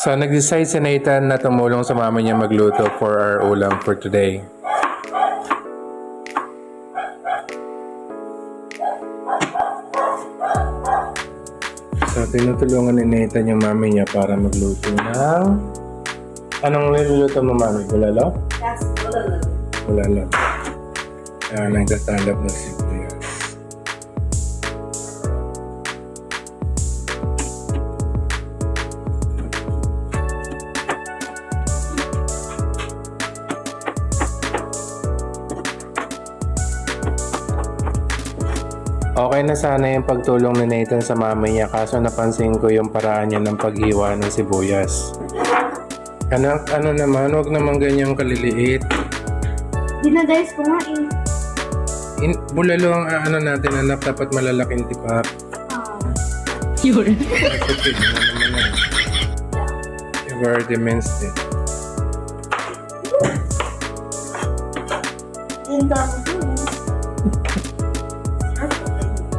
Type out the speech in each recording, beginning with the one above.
So, nag-decide si Nathan na tumulong sa mama niya magluto for our ulam for today. So, tinutulungan ni Nathan yung mami niya para magluto ng... Anong niluluto mo, mami? Bulalo? Yes, bulalo. Bulalo. Ayan, nagtatalab na sibuyas. Okay na sana yung pagtulong ni Nathan sa mami niya, kaso napansin ko yung paraan niya ng paghiwa ng sibuyas. Ano naman, huwag naman ganyang kaliliit. Dinadice ko nga eh. Bulalo ang ano natin, anak, dapat malalaking tipak. Yun. Kasi na naman na. You've already minced it. Yung dami ko eh.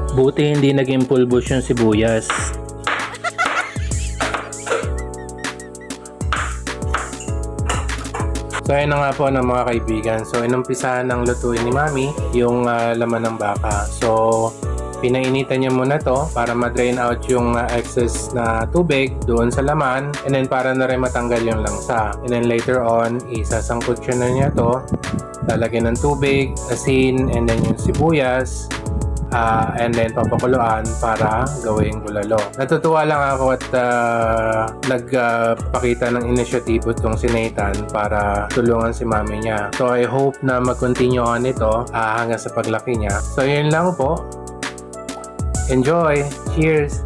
Buti hindi naging pulbos yung sibuyas. So ayun na nga po ng mga kaibigan. So inumpisahan ng lutuin ni Mami yung laman ng baka. So pinainitan niya muna to para ma-drain out yung excess na tubig doon sa laman, and then para na rin matanggal yung langsa. And then later on, isasangkot siya na niya to, lalagyan ng tubig, asin, and then yung sibuyas, and then papakuluan para gawing bulalo. Natutuwa lang ako at nagpakita ng inisyatibo itong si Nathan para tulungan si mami niya. So I hope na mag-continue on ito hanggang sa paglaki niya. So yun lang po. Enjoy! Cheers!